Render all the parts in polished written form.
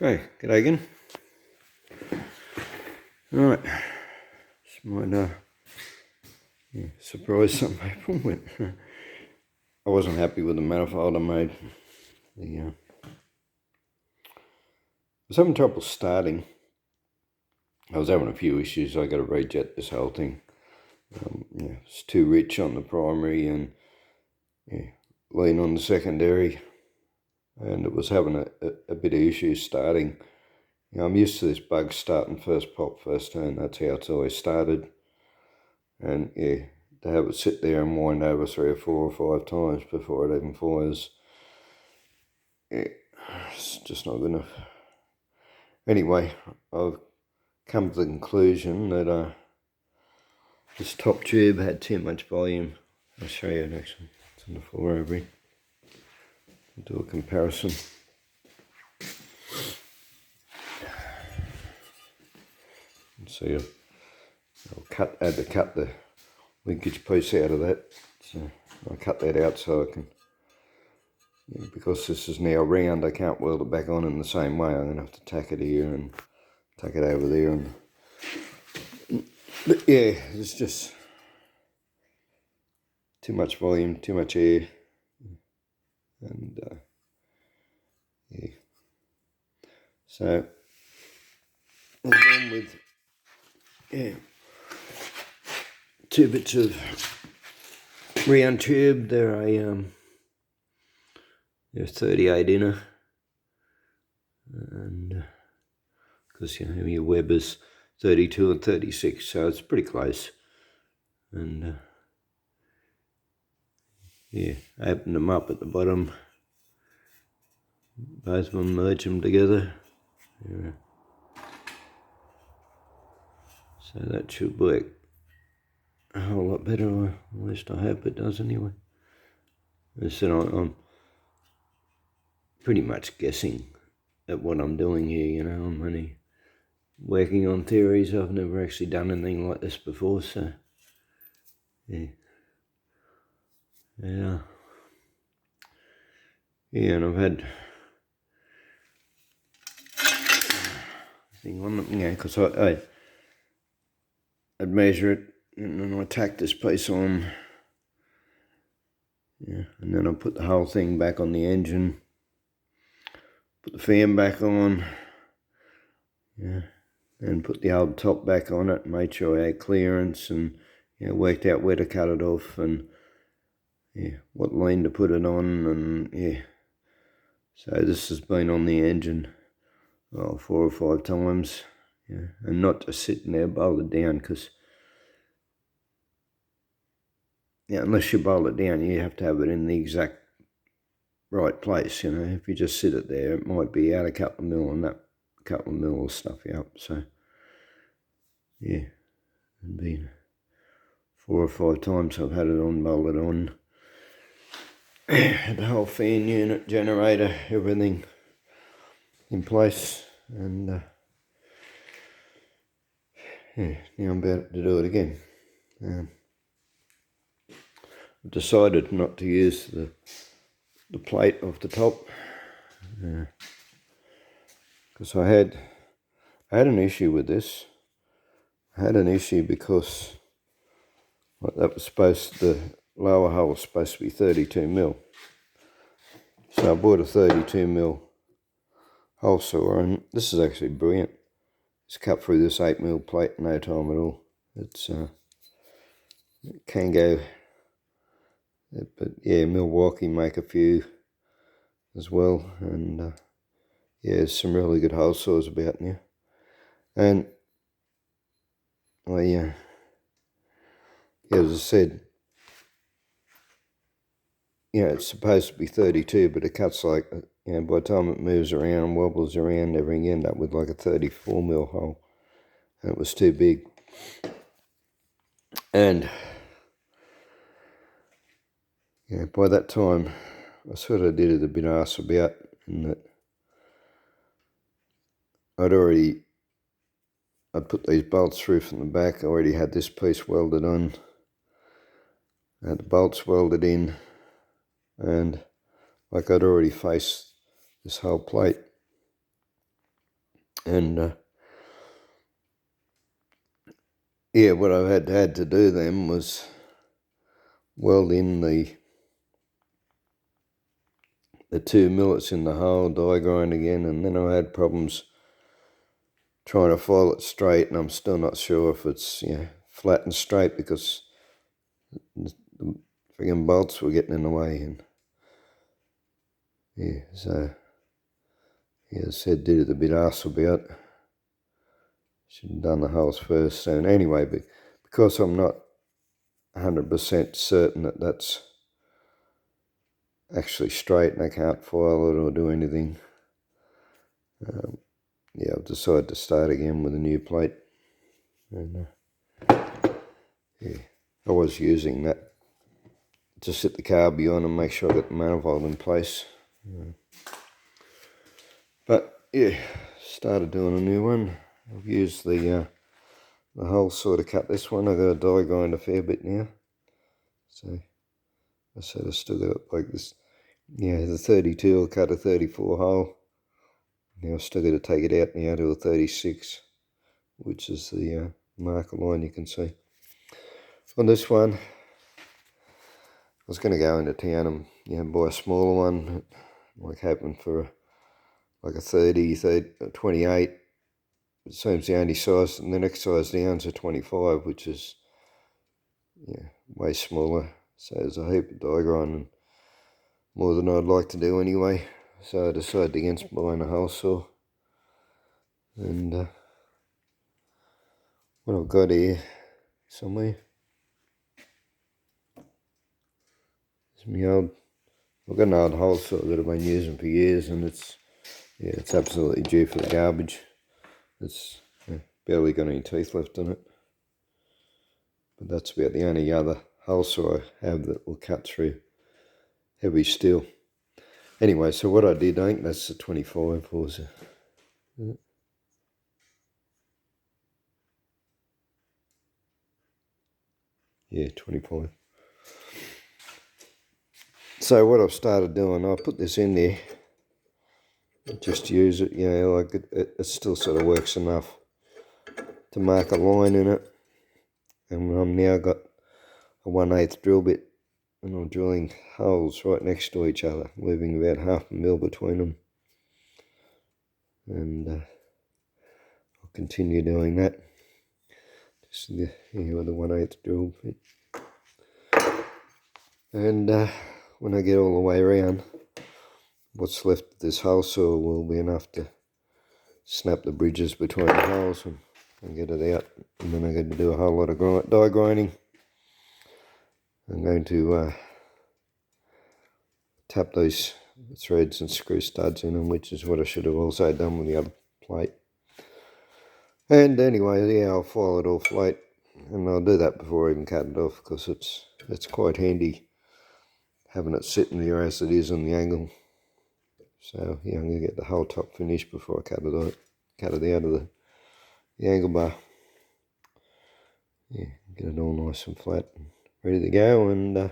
Okay, g'day again. Right, this might surprise some people, but I wasn't happy with the manifold I made. I was having trouble starting. I was having a few issues. I got to rejet this whole thing. It's too rich on the primary and lean on the secondary, and it was having a bit of issues starting. I'm used to this bug starting first pop, first turn. That's how it's always started. And to have it sit there and wind over 3 or 4 or 5 times before it even fires, it's just not good enough. Anyway, I've come to the conclusion that this top tube had too much volume. I'll show you it actually. It's on the floor over here. I'll do a comparison. So I'll had to cut the linkage piece out of that. So I'll cut that out so I can, because this is now round, I can't weld it back on in the same way. I'm going to have to tack it here and tack it over there. But yeah, it's just too much volume, too much air. And so I've gone with 2 bits of round tube. They're they're 38 inner, and because your web is 32 and 36, so it's pretty close. And open them up at the bottom. Both of them, merge them together. So that should work a whole lot better, or at least I hope it does anyway. As I said, I'm pretty much guessing at what I'm doing here, I'm only working on theories. I've never actually done anything like this before, so yeah, and I've had thing on them, because I'd measure it and then I tack this piece on, and then I put the whole thing back on the engine, put the fan back on, and put the old top back on it, made sure I had clearance, and worked out where to cut it off, and what line to put it on, and so this has been on the engine 4 or 5 times, and not just sitting there bolted down, because unless you bolt it down, you have to have it in the exact right place. If you just sit it there, it might be out a couple of mil, and that couple of mil will stuff you up. So it'd been 4 or 5 times I've had it on, bolted on. The whole fan unit, generator, everything in place, and now I'm about to do it again. I've decided not to use the plate off the top, because I had an issue with this. I had an issue because the lower hole was supposed to be 32 mil. So I bought a 32 mil hole saw, and this is actually brilliant. It's cut through this 8 mil plate in no time at all. It's it can go, but Milwaukee make a few as well, and there's some really good hole saws about now. And as I said, it's supposed to be 32, but it cuts like, by the time it moves around and wobbles around, everything end up with like a 34 mil hole, and it was too big. And by that time, I sort of did it a bit arse about, in that I'd put these bolts through from the back. I already had this piece welded on. I had the bolts welded in, and like I'd already faced this whole plate. And yeah, what I had to do then was weld in the 2 millets in the hole, die grind again, and then I had problems trying to file it straight, and I'm still not sure if it's flat and straight because the friggin' bolts were getting in the way. And yeah, so yeah, as I said, did it a bit arse about. Should have done the holes first. So anyway, but because I'm not 100% certain that that's actually straight and I can't file it or do anything, yeah, I've decided to start again with a new plate. And yeah, I was using that to sit the carby on and make sure I got the manifold in place. But yeah, started doing a new one. I've used the whole sort of cut this one. I've got a die grind a fair bit now. So I said I still got like this. Yeah, the 32 will cut a 34 hole. Now I've still got to take it out now to a 36, which is the marker line you can see. On this one, I was going to go into town and buy a smaller one, like hoping for like a 30, 28. It seems the only size, and the next size down is a 25, which is way smaller. So there's a heap of die grinding, more than I'd like to do anyway. So I decided against buying a hole saw. And what I've got here somewhere is my old. I've got an old hole saw that I've been using for years, and it's absolutely due for the garbage. It's barely got any teeth left in it. But that's about the only other hole saw I have that will cut through heavy steel. Anyway, so what I did, I think that's the 25 was it? Yeah, 25. So what I've started doing, I put this in there, just use it, like it still sort of works enough to mark a line in it. And I've now got a 1/8 drill bit, and I'm drilling holes right next to each other, leaving about 1/2 mil between them. And I'll continue doing that. Just with the 1/8 drill bit. And when I get all the way around, what's left of this hole saw will be enough to snap the bridges between the holes and get it out. And then I'm going to do a whole lot of die grinding. I'm going to tap those threads and screw studs in them, which is what I should have also done with the other plate. And anyway, I'll file it off late, and I'll do that before I even cut it off, because it's quite handy having it sitting there as it is on the angle. So I'm going to get the whole top finished before I cut it out of the angle bar. Yeah, get it all nice and flat and ready to go. And as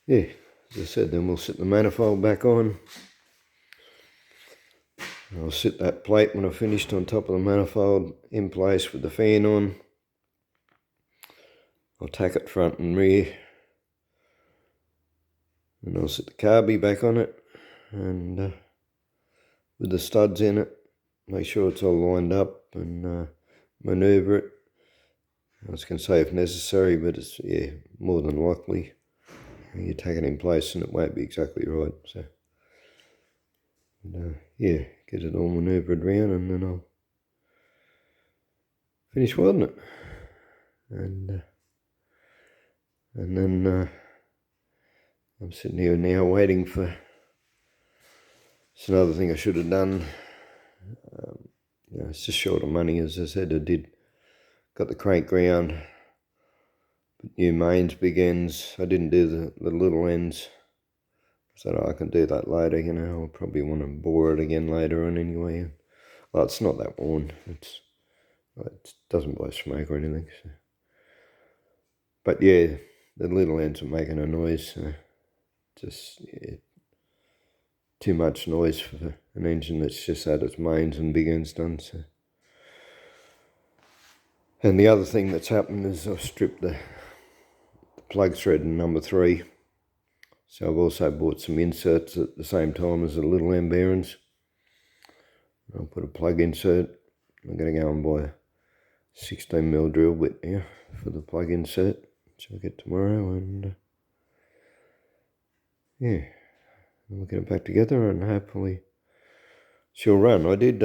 I said, then we'll sit the manifold back on. I'll sit that plate when I've finished on top of the manifold in place with the fan on. I'll tack it front and rear. And I'll sit the carby back on it, and with the studs in it, make sure it's all lined up and manoeuvre it. I was going to say if necessary, but it's more than likely you take it in place and it won't be exactly right. So get it all manoeuvred around, and then I'll finish welding it. And then I'm sitting here now waiting for. It's another thing I should have done. It's just short of money, as I said. Got the crank ground, new mains, big ends. I didn't do the little ends, so I can do that later. I'll probably want to bore it again later on anyway. Well, it's not that worn. It doesn't blow smoke or anything. So. But the little ends are making a noise. So just too much noise for an engine that's just had its mains and big ends done. So. And the other thing that's happened is I've stripped the plug thread in number 3. So I've also bought some inserts at the same time as the little end bearings. I'll put a plug insert. I'm going to go and buy a 16mm drill bit here for the plug insert, which I'll get tomorrow, and yeah, we'll get it back together and hopefully she'll run. I did,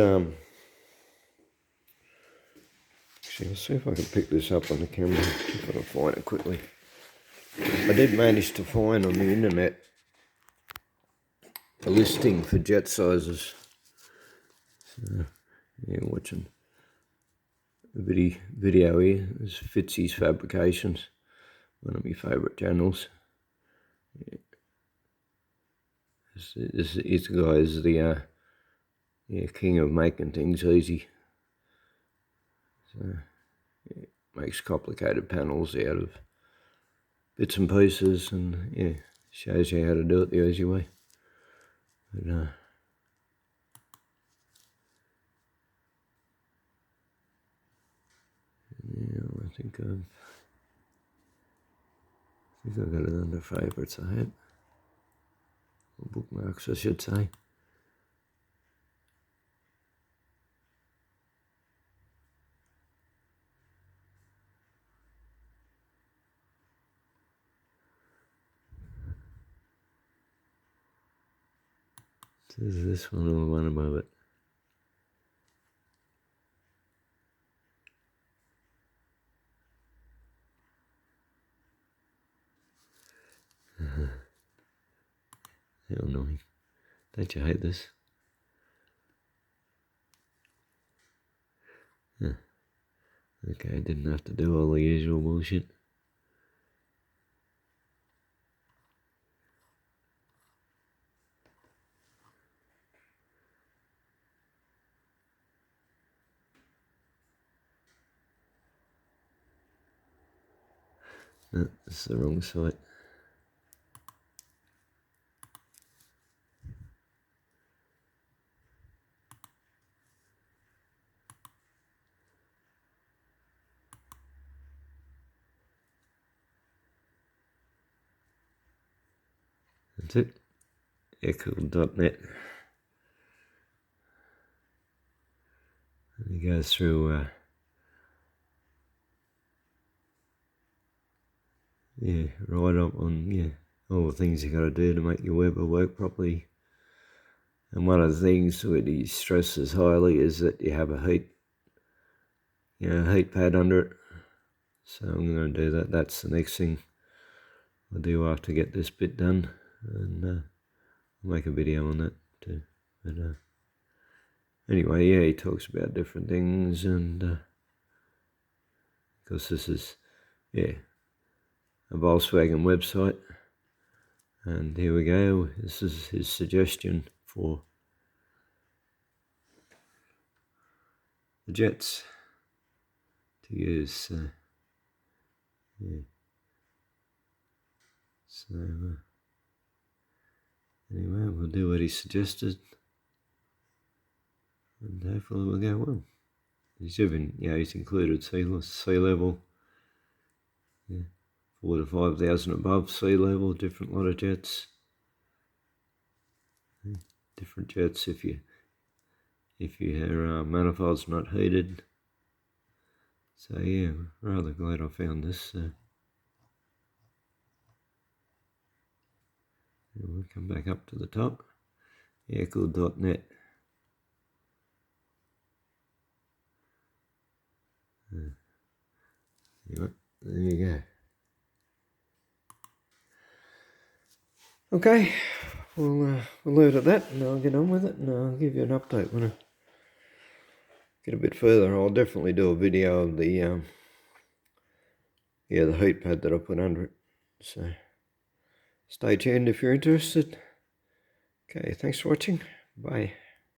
actually I'll see if I can pick this up on the camera, if I can find it quickly. I did manage to find on the internet a listing for jet sizes. So, yeah, watching a video here. This is Fitzy's Fabrications, one of my favourite channels. Yeah. This guy is the king of making things easy. So, yeah, makes complicated panels out of bits and pieces, and yeah, shows you how to do it the easy way. But, yeah, I think I've got it under favourites, I had. Or bookmarks, I should say. So is this one or the one above it? How annoying. Don't you hate this? Huh. Okay, I didn't have to do all the usual bullshit. No, this is the wrong site. That's it. Echo.net. And it goes through yeah, right up on all the things you got to do to make your Weber work properly. And one of the things that he stresses highly is that you have a heat pad under it. So I'm going to do that. That's the next thing I'll do after I get this bit done, and I'll make a video on that too. But anyway, yeah, he talks about different things, and because this is a Volkswagen website, and here we go. This is his suggestion for the jets to use. Yeah. So anyway, we'll do what he suggested, and hopefully we'll go well. He's even, he's included sea level, 4,000 to 5,000 above sea level, different lot of jets. Different jets if your manifold's not heated. So yeah, rather glad I found this. We'll come back up to the top. Aircool.net. Anyway, there you go. Okay, we'll leave it at that, and I'll get on with it, and I'll give you an update when I get a bit further. I'll definitely do a video of the the heat pad that I put under it. So stay tuned if you're interested. Okay, thanks for watching. Bye.